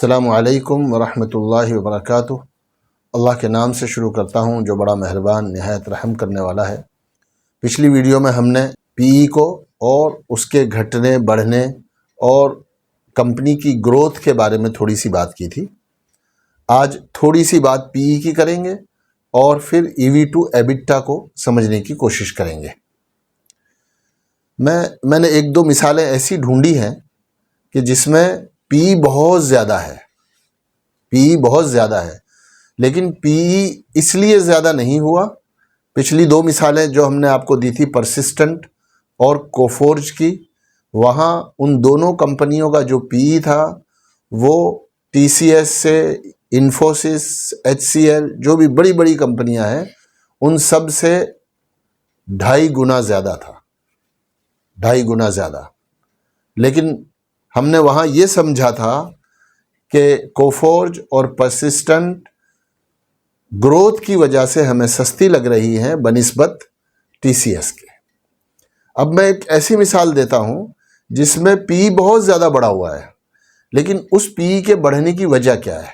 अस्सलामु अलैकुम वरहमतुल्लाहि वबरकातुहू। अल्लाह के नाम से शुरू करता हूँ जो बड़ा मेहरबान निहायत रहम करने वाला है। पिछली वीडियो में हमने पीई को और उसके घटने बढ़ने और कंपनी की ग्रोथ के बारे में थोड़ी सी बात की थी। आज थोड़ी सी बात पीई की करेंगे और फिर ईवी टू एबिटा को समझने की कोशिश करेंगे। मैंने एक दो मिसालें ऐसी ढूंढी हैं कि जिसमें पी बहुत ज़्यादा है, पी बहुत ज़्यादा है, लेकिन पी इसलिए ज़्यादा नहीं हुआ। पिछली दो मिसालें जो हमने आपको दी थी परसिस्टेंट और कोफोर्ज की, वहाँ उन दोनों कंपनियों का जो पी था वो टीसीएस से इन्फोसिस, एचसीएल, जो भी बड़ी बड़ी कंपनियां हैं उन सब से 2.5 गुना ज़्यादा था, 2.5 गुना ज़्यादा। लेकिन हमने वहाँ ये समझा था कि कोफोर्ज और परसिस्टेंट ग्रोथ की वजह से हमें सस्ती लग रही हैं बनिस्बत टीसीएस के। अब मैं एक ऐसी मिसाल देता हूँ जिसमें पी बहुत ज़्यादा बढ़ा हुआ है, लेकिन उस पी के बढ़ने की वजह क्या है,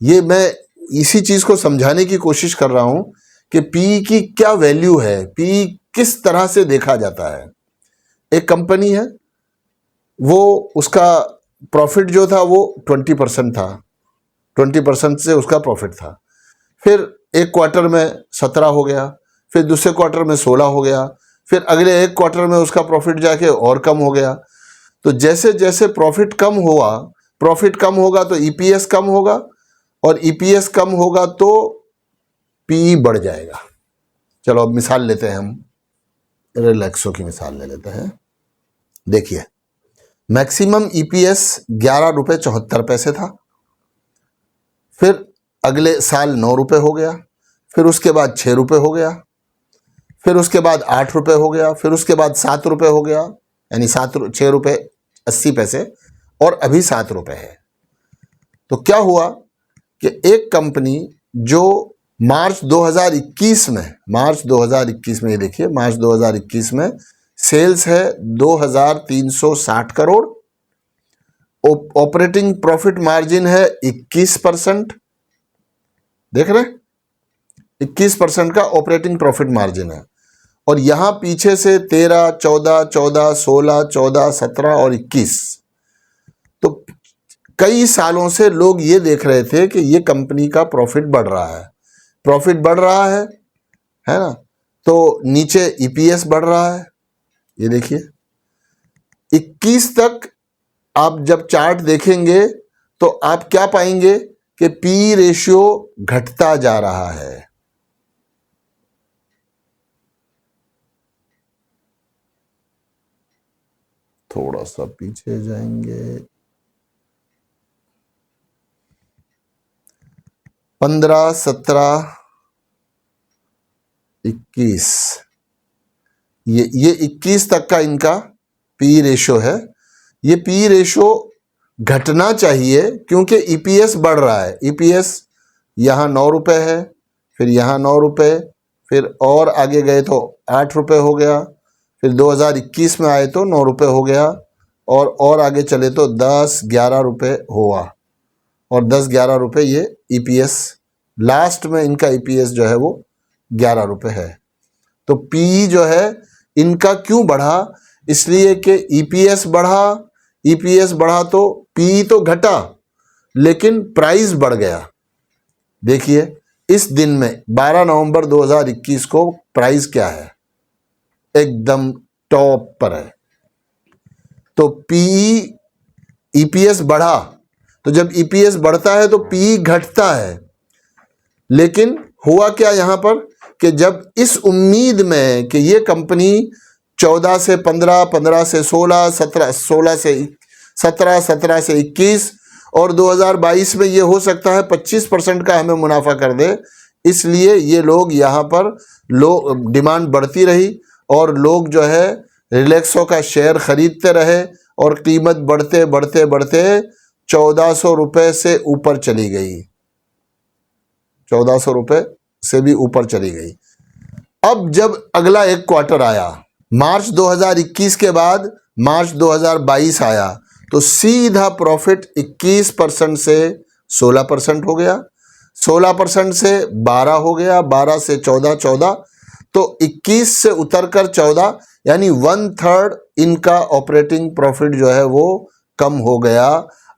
ये मैं इसी चीज़ को समझाने की कोशिश कर रहा हूँ कि पी की क्या वैल्यू है, पी किस तरह से देखा जाता है। एक कंपनी है, वो उसका प्रॉफिट जो था वो 20% था, 20% से उसका प्रॉफिट था। फिर एक क्वार्टर में 17 हो गया, फिर दूसरे क्वार्टर में 16 हो गया, फिर अगले एक क्वार्टर में उसका प्रॉफिट जाके और कम हो गया। तो जैसे जैसे प्रॉफिट कम हुआ, प्रॉफिट कम होगा तो ईपीएस कम होगा, और ईपीएस कम होगा तो पी बढ़ जाएगा। चलो अब मिसाल लेते हैं, हम रिलैक्सो की मिसाल ले लेते हैं। देखिए, मैक्सिमम ईपीएस 11 रुपये 74 पैसे था, फिर अगले साल 9 रुपये हो गया, फिर उसके बाद 6 रुपये हो गया, फिर उसके बाद 8 रुपये हो गया, फिर उसके बाद 7 रुपये हो गया, यानी 6 रुपये 80 पैसे, और अभी 7 रुपये है। तो क्या हुआ कि एक कंपनी जो मार्च 2021 में ये देखिए, मार्च 2021 में सेल्स है 2360 करोड़, ऑपरेटिंग प्रॉफिट मार्जिन है 21%, देख रहे हैं, 21% का ऑपरेटिंग प्रॉफिट मार्जिन है। और यहां पीछे से 13, 14, 14, 16, 14, 17 और 21, तो कई सालों से लोग ये देख रहे थे कि ये कंपनी का प्रॉफिट बढ़ रहा है, प्रॉफिट बढ़ रहा है ना। तो नीचे ईपीएस बढ़ रहा है, ये देखिए 21 तक आप जब चार्ट देखेंगे तो आप क्या पाएंगे कि पी रेशियो घटता जा रहा है। थोड़ा सा पीछे जाएंगे, 15, 17, 21, ये 21 तक का इनका पी रेशो है। ये पी रेशो घटना चाहिए क्योंकि ईपीएस बढ़ रहा है। ईपीएस यहाँ 9 रुपये है, फिर यहाँ 9 रुपये, फिर और आगे गए तो 8 रुपये हो गया, फिर 2021 में आए तो 9 रुपये हो गया, और आगे चले तो 10-11 रुपये हुआ, और 10-11 रुपये ये ईपीएस, लास्ट में इनका ईपीएस जो है वो 11 रुपये है। तो पी जो है इनका क्यों बढ़ा, इसलिए कि ईपीएस बढ़ा तो पी तो घटा, लेकिन प्राइस बढ़ गया। देखिए इस दिन में 12 नवंबर 2021 को प्राइस क्या है, एकदम टॉप पर है। तो पी, ईपीएस बढ़ा, तो जब ईपीएस बढ़ता है तो पी घटता है। लेकिन हुआ क्या यहां पर कि जब इस उम्मीद में कि ये कंपनी 14 से 15, 15 से 16, 16 से 17, 17 से 21, और 2022 में ये हो सकता है 25% का हमें मुनाफा कर दे, इसलिए ये लोग यहाँ पर डिमांड बढ़ती रही और लोग जो है रिलैक्सो का शेयर खरीदते रहे, और कीमत बढ़ते बढ़ते बढ़ते 1400 रुपये से ऊपर चली गई, 1400 रुपये से भी ऊपर चली गई। अब जब अगला एक क्वार्टर आया, मार्च 2021 के बाद मार्च 2022 आया, तो सीधा प्रॉफिट 21% से 16% हो गया, 16% से 12 हो गया, 12 से 14, 14, तो 21 से उतरकर 14, यानी 1/3 इनका ऑपरेटिंग प्रॉफिट जो है वो कम हो गया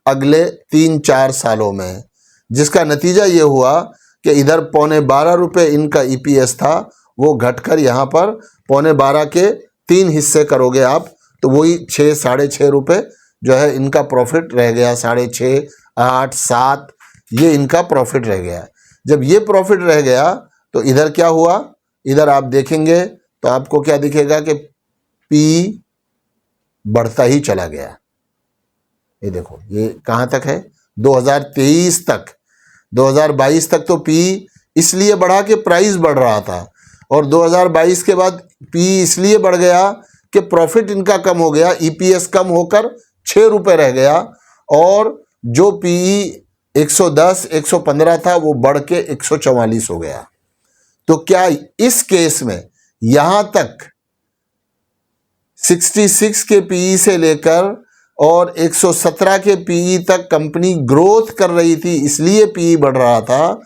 अगले 3-4 सालों में, जिसका नतीजा ये हुआ कि इधर 12.25 इनका ईपीएस था, वो घटकर यहाँ पर 12.25 के 3 हिस्से करोगे आप तो वही 6, 6.5 रुपये जो है इनका प्रॉफिट रह गया, 6.5, 8, 7 ये इनका प्रॉफिट रह गया। जब ये प्रॉफिट रह गया तो इधर क्या हुआ, इधर आप देखेंगे तो आपको क्या दिखेगा कि पी बढ़ता ही चला गया। ये देखो ये कहाँ तक है, 2023 तक, 2022 तक तो पी इसलिए बढ़ा कि प्राइस बढ़ रहा था, और 2022 के बाद पी इसलिए बढ़ गया कि प्रॉफिट इनका कम हो गया, ईपीएस कम होकर 6 रुपये रह गया, और जो पीई 110, 115 था वो बढ़ के 144 हो गया। तो क्या इस केस में यहां तक 66 के पीई से लेकर और 117 के पीई तक कंपनी ग्रोथ कर रही थी, इसलिए पीई बढ़ रहा था,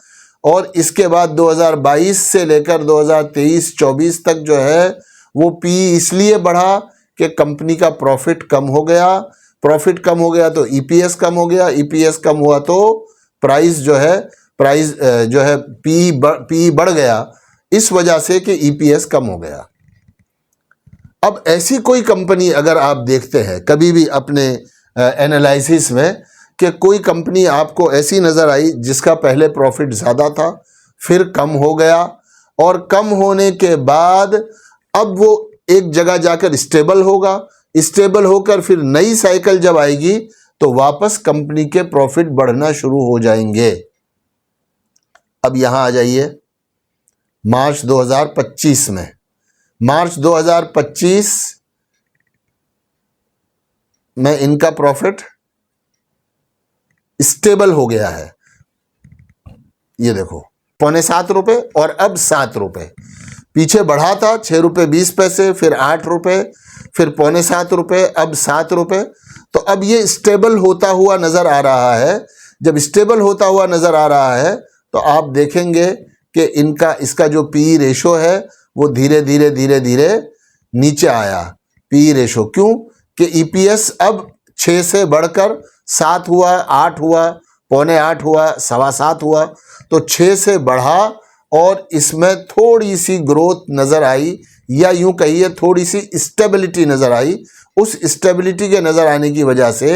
और इसके बाद 2022 से लेकर 2023-24 तक जो है वो पीई इसलिए बढ़ा कि कंपनी का प्रॉफिट कम हो गया, प्रॉफिट कम हो गया तो ईपीएस कम हो गया, ईपीएस कम हुआ तो प्राइस जो है पी बढ़ गया, इस वजह से कि ईपीएस कम हो गया। अब ऐसी कोई कंपनी अगर आप देखते हैं कभी भी अपने एनालिसिस में कि कोई कंपनी आपको ऐसी नज़र आई जिसका पहले प्रॉफिट ज़्यादा था, फिर कम हो गया, और कम होने के बाद अब वो एक जगह जाकर स्टेबल होगा, स्टेबल होकर फिर नई साइकिल जब आएगी तो वापस कंपनी के प्रॉफिट बढ़ना शुरू हो जाएंगे। अब यहां आ जाइए मार्च 2025 में, मार्च 2025 में इनका प्रॉफिट स्टेबल हो गया है, ये देखो 6.25 रुपये और अब 7 रुपये, पीछे बढ़ा था 6 रुपये 20 पैसे, फिर 8 रुपये, फिर 6.25 रुपये, अब 7 रुपये। तो अब ये स्टेबल होता हुआ नज़र आ रहा है। जब स्टेबल होता हुआ नज़र आ रहा है तो आप देखेंगे कि इसका जो पी रेशो है वो धीरे धीरे धीरे धीरे नीचे आया। पी रेशो क्यों कि ईपीएस अब 6 से बढ़कर 7 हुआ, 8 हुआ, 7.25 हुआ, 7.25 हुआ, तो 6 से बढ़ा और इसमें थोड़ी सी ग्रोथ नज़र आई, या यूं कहिए थोड़ी सी स्टेबिलिटी नज़र आई। उस स्टेबिलिटी के नज़र आने की वजह से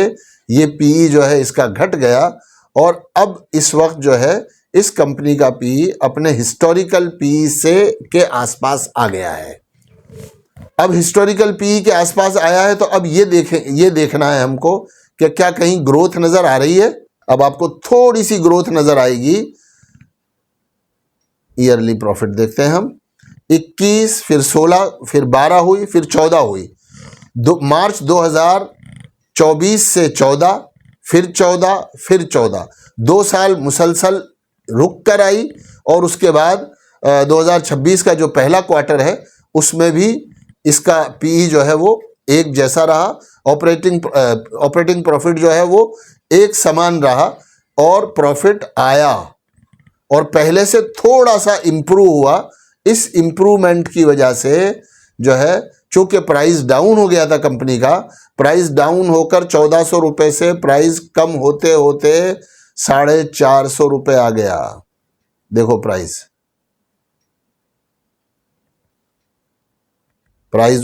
ये पीई जो है इसका घट गया, और अब इस वक्त जो है इस कंपनी का पीई अपने हिस्टोरिकल पीई के आसपास आ गया है। अब हिस्टोरिकल पीई के आसपास आया है तो अब ये देखना है हमको कि क्या कहीं ग्रोथ नज़र आ रही है। अब आपको थोड़ी सी ग्रोथ नज़र आएगी। ईयरली प्रॉफिट देखते हैं हम, 21, फिर 16, फिर 12 हुई, फिर 14 हुई, मार्च 2024 से 14, फिर 14, फिर 14, 2 साल मुसलसल रुक कर आई, और उसके बाद 2026 का जो पहला क्वार्टर है उसमें भी इसका पीई जो है वो एक जैसा रहा, ऑपरेटिंग प्रॉफिट जो है वो एक समान रहा, और प्रॉफिट आया और पहले से थोड़ा सा इम्प्रूव हुआ। इस इम्प्रूवमेंट की वजह से जो है चूंकि प्राइस डाउन हो गया था कंपनी का, प्राइस डाउन होकर 1400 रुपये से प्राइस कम होते होते 450 रुपये आ गया। देखो प्राइस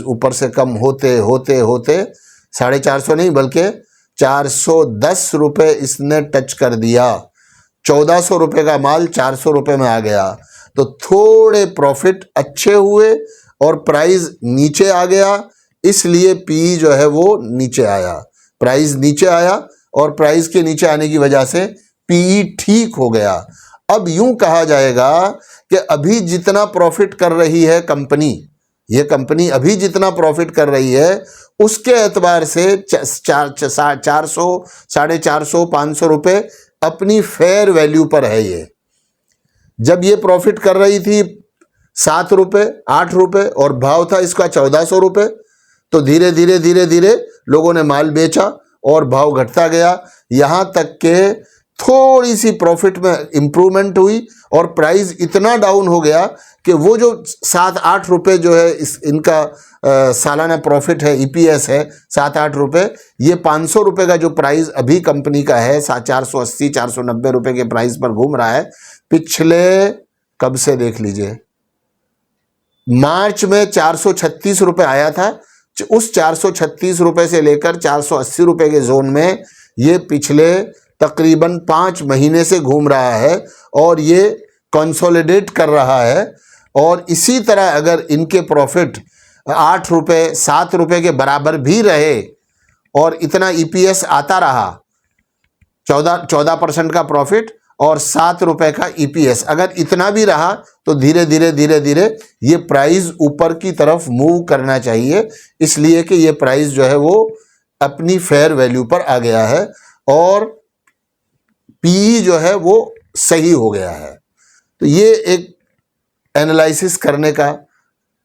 ऊपर से कम होते होते होते 450 नहीं बल्कि 410 रुपये इसने टच कर दिया। 1400 रुपये का माल 400 रुपये में आ गया, तो थोड़े प्रॉफिट अच्छे हुए और प्राइस नीचे आ गया, इसलिए पी जो है वो नीचे आया, प्राइस नीचे आया, और प्राइस के नीचे आने की वजह से पी ठीक हो गया। अब यूं कहा जाएगा कि अभी जितना प्रॉफिट कर रही है कंपनी, ये कंपनी अभी जितना प्रॉफिट कर रही है उसके एतबार से 400, 450, 500 रुपये अपनी फेयर वैल्यू पर है। ये जब ये प्रॉफिट कर रही थी 7 रुपये, 8 रुपये और भाव था इसका 1400 रुपये, तो धीरे धीरे धीरे धीरे लोगों ने माल बेचा और भाव घटता गया, यहाँ तक के थोड़ी सी प्रॉफिट में इम्प्रूवमेंट हुई और प्राइस इतना डाउन हो गया कि वो जो 7-8 रुपये जो है इनका सालाना प्रॉफिट है, ईपीएस है 7-8 रुपये, ये 500 रुपये का जो प्राइस अभी कंपनी का है 480-490 रुपये के प्राइस पर घूम रहा है। पिछले कब से देख लीजिए, मार्च में 436 रुपये आया था, उस 436 रुपये से लेकर 480 रुपये के जोन में ये पिछले तकरीबन 5 महीने से घूम रहा है और ये कंसोलिडेट कर रहा है। और इसी तरह अगर इनके प्रॉफिट 8 रुपये 7 रुपये के बराबर भी रहे और इतना ईपीएस आता रहा, 14% का प्रॉफिट और 7 रुपये का ईपीएस, अगर इतना भी रहा तो धीरे धीरे ये प्राइस ऊपर की तरफ मूव करना चाहिए, इसलिए कि ये प्राइस जो है वो अपनी फेयर वैल्यू पर आ गया है और पीई जो है वो सही हो गया है। तो ये एक एनालिसिस करने का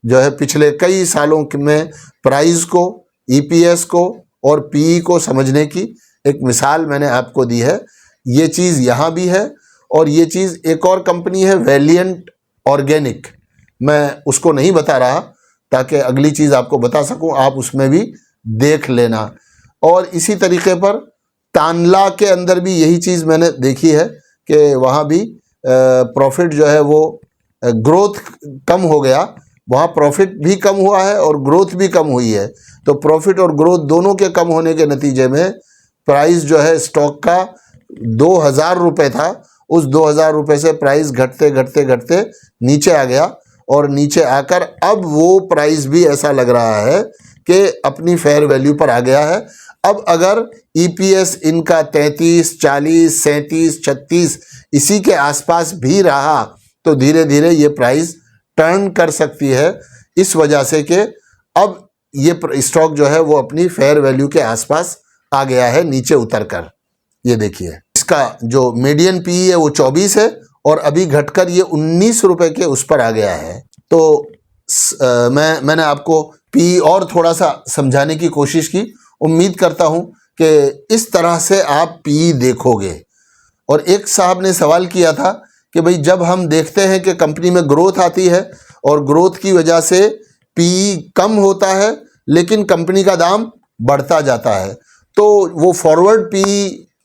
जो है पिछले कई सालों में प्राइस को, ईपीएस को और पीई को समझने की एक मिसाल मैंने आपको दी है। ये चीज़ यहाँ भी है और ये चीज़ एक और कंपनी है वैलिएंट ऑर्गेनिक, मैं उसको नहीं बता रहा ताकि अगली चीज़ आपको बता सकूं, आप उसमें भी देख लेना। और इसी तरीके पर तानला के अंदर भी यही चीज़ मैंने देखी है कि वहाँ भी प्रॉफिट जो है वो ग्रोथ कम हो गया, वहाँ प्रॉफिट भी कम हुआ है और ग्रोथ भी कम हुई है। तो प्रॉफिट और ग्रोथ दोनों के कम होने के नतीजे में प्राइस जो है स्टॉक का 2000 रुपये था, उस 2000 रुपये से प्राइस घटते नीचे आ गया और नीचे आकर अब वो प्राइस भी ऐसा लग रहा है कि अपनी फेयर वैल्यू पर आ गया है। अब अगर ईपीएस इनका 33, 40, 37, 36 इसी के आसपास भी रहा तो धीरे धीरे ये प्राइस टर्न कर सकती है, इस वजह से कि अब ये स्टॉक जो है वो अपनी फेयर वैल्यू के आसपास आ गया है नीचे उतरकर। ये देखिए इसका जो मीडियन पी है वो 24 है और अभी घटकर ये 19 रुपये के उस पर आ गया है। तो मैंने आपको पी और थोड़ा सा समझाने की कोशिश की, उम्मीद करता हूँ कि इस तरह से आप पी देखोगे। और एक साहब ने सवाल किया था कि भाई जब हम देखते हैं कि कंपनी में ग्रोथ आती है और ग्रोथ की वजह से पी कम होता है लेकिन कंपनी का दाम बढ़ता जाता है, तो वो फॉरवर्ड पी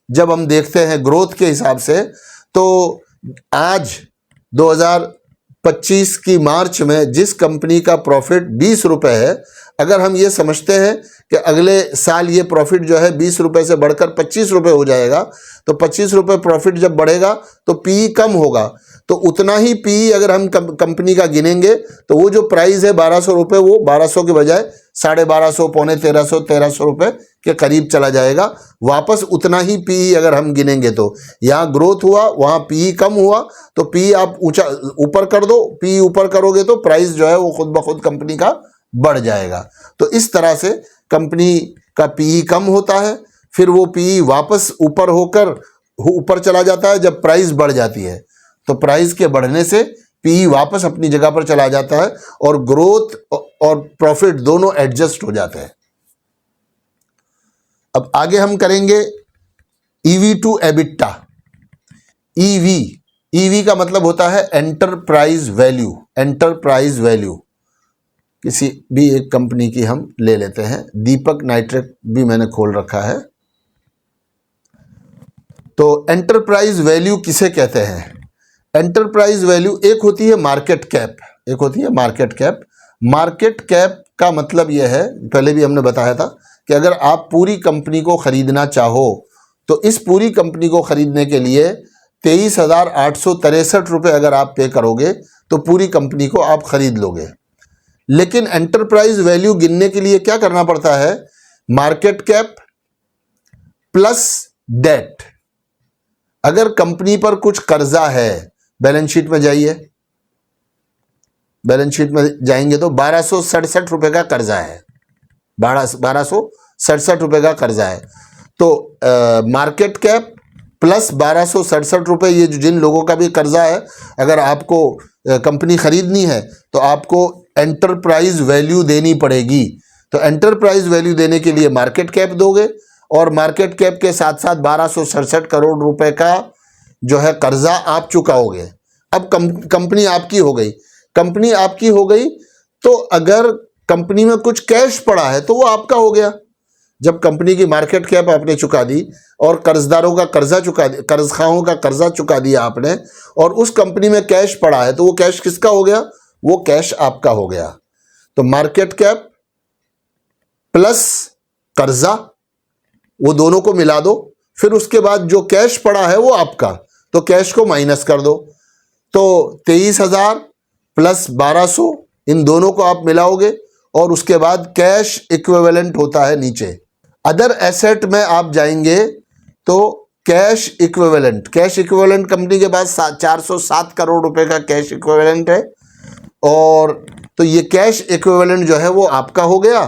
जब हम देखते हैं ग्रोथ के हिसाब से, तो आज 2025 की मार्च में जिस कंपनी का प्रॉफिट 20 रुपये है, अगर हम ये समझते हैं कि अगले साल ये प्रॉफिट जो है 20 रुपये से बढ़कर 25 रुपये हो जाएगा, तो 25 रुपये प्रॉफिट जब बढ़ेगा तो पी कम होगा, तो उतना ही पी अगर हम कंपनी का गिनेंगे तो वो जो प्राइस है 1200 रुपये, वो 1200 के बजाय 1250, पौने 1300 रुपये के करीब चला जाएगा। वापस उतना ही पी अगर हम गिनेंगे तो यहाँ ग्रोथ हुआ, वहाँ पी कम हुआ, तो पी आप ऊपर कर दो, पी ऊपर करोगे तो प्राइस जो है वो खुद ब खुद कंपनी का बढ़ जाएगा। तो इस तरह से कंपनी का पी कम होता है, फिर वो पी वापस ऊपर होकर ऊपर चला जाता है जब प्राइस बढ़ जाती है, तो प्राइस के बढ़ने से पी वापस अपनी जगह पर चला जाता है और ग्रोथ और प्रॉफिट दोनों एडजस्ट हो जाते हैं। अब आगे हम करेंगे ईवी टू एबिटा। ईवी का मतलब होता है एंटरप्राइज वैल्यू। एंटरप्राइज वैल्यू किसी भी एक कंपनी की हम ले लेते हैं, दीपक नाइट्रेट भी मैंने खोल रखा है। तो एंटरप्राइज वैल्यू किसे कहते हैं? एंटरप्राइज वैल्यू एक होती है मार्केट कैप, एक होती है मार्केट कैप। मार्केट कैप का मतलब यह है, पहले भी हमने बताया था कि अगर आप पूरी कंपनी को खरीदना चाहो तो इस पूरी कंपनी को खरीदने के लिए 23,863 रुपये अगर आप पे करोगे तो पूरी कंपनी को आप खरीद लोगे। लेकिन एंटरप्राइज वैल्यू गिनने के लिए क्या करना पड़ता है? Market cap plus debt. अगर कंपनी पर कुछ कर्जा है, बैलेंस शीट में जाइए, बैलेंस शीट में जाएंगे तो 1267 रुपये का कर्जा है, 1267 रुपये का कर्जा है। तो मार्केट कैप प्लस 1267 रुपये, ये जिन लोगों का भी कर्जा है, अगर आपको कंपनी खरीदनी है तो आपको एंटरप्राइज वैल्यू देनी पड़ेगी। तो एंटरप्राइज वैल्यू देने के लिए मार्केट कैप दोगे और मार्केट कैप के साथ साथ 1267 करोड़ रुपए का जो है कर्जा आप चुकाओगे। अब कंपनी आपकी हो गई। कंपनी आपकी हो गई तो अगर कंपनी में कुछ कैश पड़ा है तो वो आपका हो गया। जब कंपनी की मार्केट कैप आपने चुका दी और कर्जदारों का कर्जा चुका दिया, कर्जखाओं का कर्जा चुका दिया आपने, और उस कंपनी में कैश पड़ा है तो वो कैश किसका हो गया? वो कैश आपका हो गया। तो मार्केट कैप प्लस कर्जा, वो दोनों को मिला दो, फिर उसके बाद जो कैश पड़ा है वो आपका, तो कैश को माइनस कर दो। तो 23,000 प्लस 1200, इन दोनों को आप मिलाओगे और उसके बाद कैश इक्विवेलेंट होता है नीचे। अदर एसेट में आप जाएंगे तो कैश इक्विवेलेंट कंपनी के पास 407 करोड़ रुपए का कैश इक्विवेलेंट है, और तो ये कैश इक्विवेलेंट जो है वो आपका हो गया।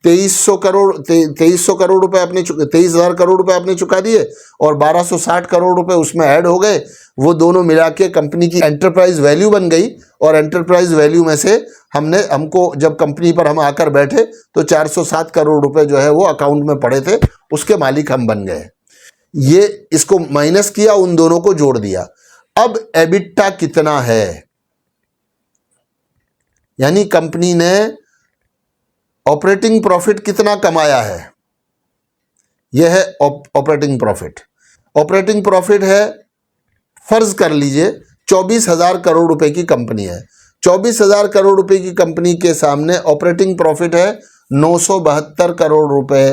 2300 करोड़ रुपए आपने 23,000 करोड़ रुपए आपने चुका दिए और 1260 करोड़ रुपए उसमें ऐड हो गए। वो दोनों मिला के कंपनी की एंटरप्राइज वैल्यू बन गई, और एंटरप्राइज वैल्यू में से हमको जब कंपनी पर हम आकर बैठे तो 407 करोड़ रुपए जो है वो अकाउंट में पड़े थे, उसके मालिक हम बन गए। ये इसको माइनस किया, उन दोनों को जोड़ दिया। अब एबिटा कितना है, यानी कंपनी ने ऑपरेटिंग प्रॉफिट कितना कमाया है, यह है ऑपरेटिंग प्रॉफिट। ऑपरेटिंग प्रॉफिट है, फर्ज कर लीजिए 24,000 करोड़ रुपए की कंपनी है। 24,000 करोड़ रुपए की कंपनी के सामने ऑपरेटिंग प्रॉफिट है 972 करोड़ रुपए।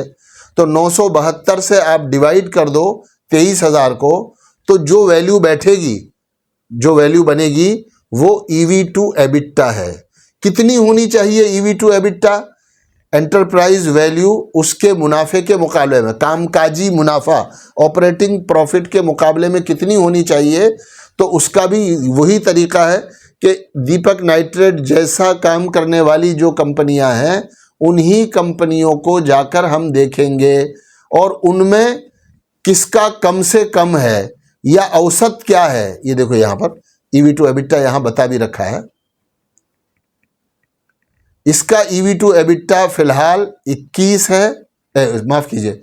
तो 972 से आप डिवाइड कर दो 23,000 को, तो जो वैल्यू बैठेगी, जो वैल्यू बनेगी वो ईवी टू एबिटा है। कितनी होनी चाहिए EV to EBITDA? Enterprise value उसके मुनाफे के मुकाबले में, कामकाजी मुनाफा ऑपरेटिंग प्रॉफिट के मुकाबले में कितनी होनी चाहिए? तो उसका भी वही तरीका है कि दीपक नाइट्रेट जैसा काम करने वाली जो कंपनियां हैं उन्हीं कंपनियों को जाकर हम देखेंगे और उनमें किसका कम से कम है या औसत क्या है। ये देखो यहां पर ईवी टू एबिटा यहां बता भी रखा है। इसका ईवी टू एबिटा फिलहाल 21 है, माफ कीजिए,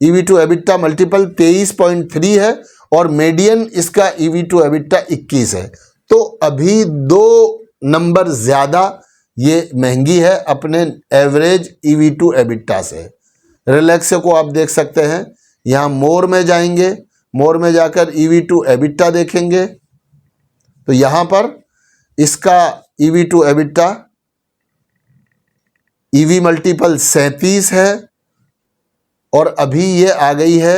ईवी टू एबिटा मल्टीपल 23.3 है और मीडियन इसका ईवी टू एबिटा 21 है। तो अभी 2 नंबर ज्यादा ये महंगी है अपने एवरेज ईवी टू एबिटा से। रिलैक्सो को आप देख सकते हैं, यहाँ मोर में जाएंगे, मोर में जाकर ईवी टू एबिटा देखेंगे तो यहाँ पर इसका EV to EBITDA EV multiple 37 है और अभी ये आ गई है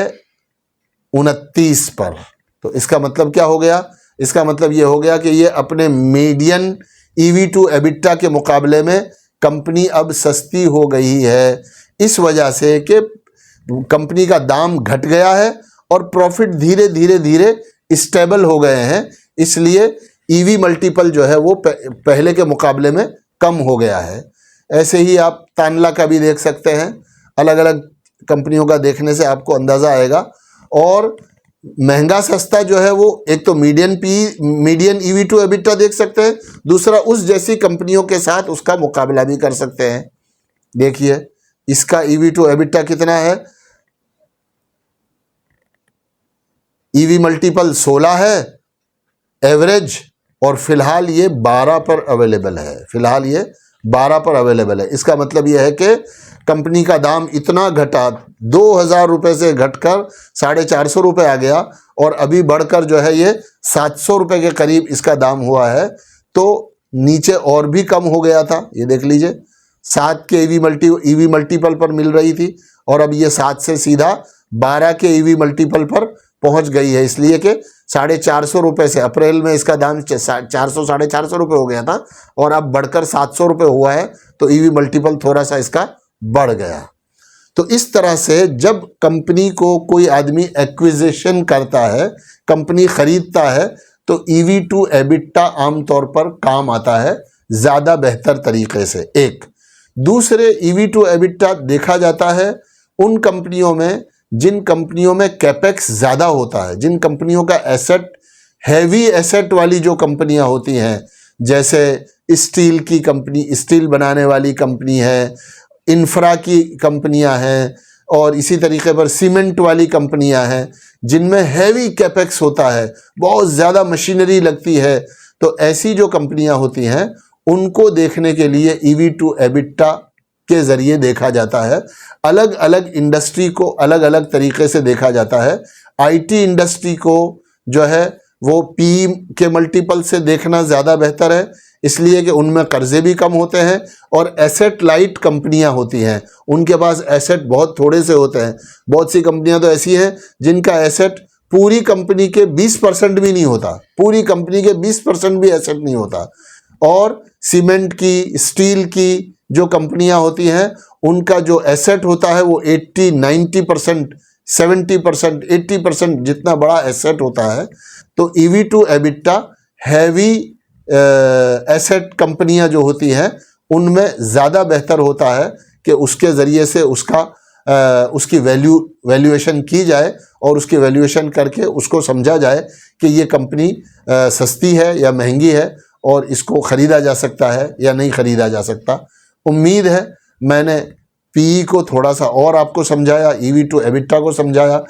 29 पर। तो इसका मतलब क्या हो गया? इसका मतलब ये हो गया कि ये अपने मीडियन ईवी टू एबिटा के मुकाबले में कंपनी अब सस्ती हो गई है, इस वजह से कि कंपनी का दाम घट गया है और प्रॉफिट धीरे धीरे स्टेबल हो गए हैं, इसलिए ईवी मल्टीपल जो है वो पहले के मुकाबले में कम हो गया है। ऐसे ही आप तानला का भी देख सकते हैं, अलग अलग कंपनियों का देखने से आपको अंदाज़ा आएगा। और महंगा सस्ता जो है वो एक तो मीडियन ईवी टू एबिटा देख सकते हैं, दूसरा उस जैसी कंपनियों के साथ उसका मुकाबला भी कर सकते हैं। देखिए इसका ईवी टू एबिटा कितना है, ईवी मल्टीपल 16 है एवरेज, और फिलहाल ये 12 पर अवेलेबल है। फिलहाल ये 12 पर अवेलेबल है। इसका मतलब यह है कि कंपनी का दाम इतना घटा, 2,000 रुपये से घटकर 450 रुपये आ गया और अभी बढ़कर जो है ये 700 रुपये के करीब इसका दाम हुआ है। तो नीचे और भी कम हो गया था, ये देख लीजिए 7 के ईवी मल्टीपल पर मिल रही थी और अब ये 7 से सीधा 12 के ईवी मल्टीपल पर पहुंच गई है, इसलिए कि 450 रुपये से अप्रैल में इसका दाम 400 450 रुपये हो गया था और अब बढ़कर 700 रुपये हुआ है, तो ईवी मल्टीपल थोड़ा सा इसका बढ़ गया। तो इस तरह से जब कंपनी को कोई आदमी एक्विजिशन करता है, कंपनी खरीदता है, तो ईवी टू एबिटा आमतौर पर काम आता है ज़्यादा बेहतर तरीके से। एक दूसरे ईवी टू एबिटा देखा जाता है उन कंपनियों में जिन कंपनियों में कैपेक्स ज़्यादा होता है, जिन कंपनियों का एसेट हैवी एसेट वाली जो कंपनियां होती हैं, जैसे स्टील की कंपनी, स्टील बनाने वाली कंपनी है, इंफ्रा की कंपनियां हैं और इसी तरीके पर सीमेंट वाली कंपनियां हैं जिनमें हैवी कैपेक्स होता है, बहुत ज़्यादा मशीनरी लगती है। तो ऐसी जो कंपनियां होती हैं उनको देखने के लिए EV to EBITDA के ज़रिए देखा जाता है। अलग अलग इंडस्ट्री को अलग अलग तरीके से देखा जाता है। IT इंडस्ट्री को जो है वो PE के मल्टीपल से देखना ज़्यादा बेहतर है, इसलिए कि उनमें कर्जे भी कम होते हैं और एसेट लाइट कंपनियां होती हैं, उनके पास एसेट बहुत थोड़े से होते हैं। बहुत सी कंपनियां तो ऐसी हैं जिनका एसेट पूरी कंपनी के 20% भी नहीं होता, पूरी कंपनी के 20% भी एसेट नहीं होता। और सीमेंट की, स्टील की जो कंपनियां होती हैं उनका जो एसेट होता है वो 80-90%, 70%, 80% जितना बड़ा एसेट होता है। तो EV to EBITDA heavy asset कंपनियां जो होती हैं उनमें ज़्यादा बेहतर होता है कि उसके ज़रिए से उसकी वैल्यूएशन की जाए और उसकी वैल्यूएशन करके उसको समझा जाए कि ये कंपनी सस्ती है या महंगी है और इसको ख़रीदा जा सकता है या नहीं ख़रीदा जा सकता। उम्मीद है मैंने PE को थोड़ा सा और आपको समझाया, EV to EBITDA को समझाया,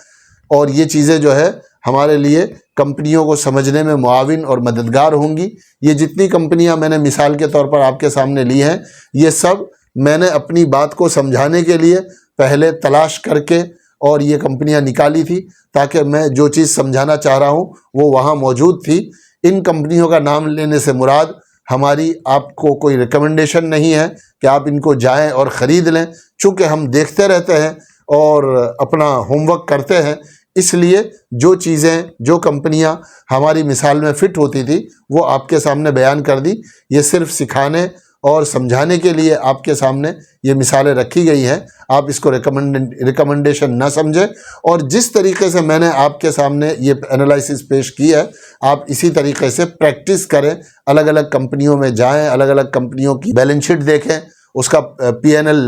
और ये चीज़ें जो है हमारे लिए कंपनियों को समझने में मुआविन और मददगार होंगी। ये जितनी कंपनियां मैंने मिसाल के तौर पर आपके सामने ली हैं, ये सब मैंने अपनी बात को समझाने के लिए पहले तलाश करके और ये कंपनियां निकाली थी, ताकि मैं जो चीज़ समझाना चाह रहा हूँ वो वहाँ मौजूद थी। इन कंपनियों का नाम लेने से मुराद हमारी आपको कोई रिकमेंडेशन नहीं है कि आप इनको जाएं और ख़रीद लें। चूँकि हम देखते रहते हैं और अपना होमवर्क करते हैं, इसलिए जो चीज़ें, जो कंपनियां हमारी मिसाल में फ़िट होती थी वो आपके सामने बयान कर दी। ये सिर्फ सिखाने और समझाने के लिए आपके सामने ये मिसालें रखी गई हैं। आप इसको रिकमेंडेशन ना समझें, और जिस तरीके से मैंने आपके सामने ये एनालिसिस पेश की है आप इसी तरीके से प्रैक्टिस करें। अलग अलग कंपनियों में जाएं, अलग अलग कंपनियों की बैलेंस शीट देखें, उसका PNL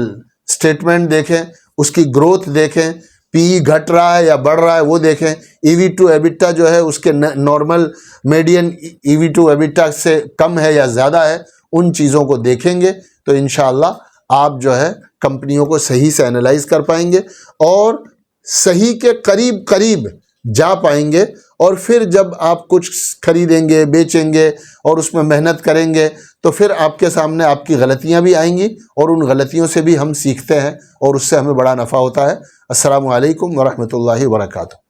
स्टेटमेंट देखें, उसकी ग्रोथ देखें, PE घट रहा है या बढ़ रहा है वो देखें, EV to EBITDA जो है उसके normal median EV to EBITDA से कम है या ज़्यादा है, उन चीज़ों को देखेंगे तो इंशाअल्लाह आप जो है कंपनियों को सही से एनालाइज कर पाएंगे और सही के करीब करीब जा पाएंगे। और फिर जब आप कुछ खरीदेंगे, बेचेंगे और उसमें मेहनत करेंगे तो फिर आपके सामने आपकी गलतियां भी आएंगी और उन गलतियों से भी हम सीखते हैं और उससे हमें बड़ा नफ़ा होता है। अस्सलामु अलैकुम वरहमतुल्लाहि वबरकातुहू।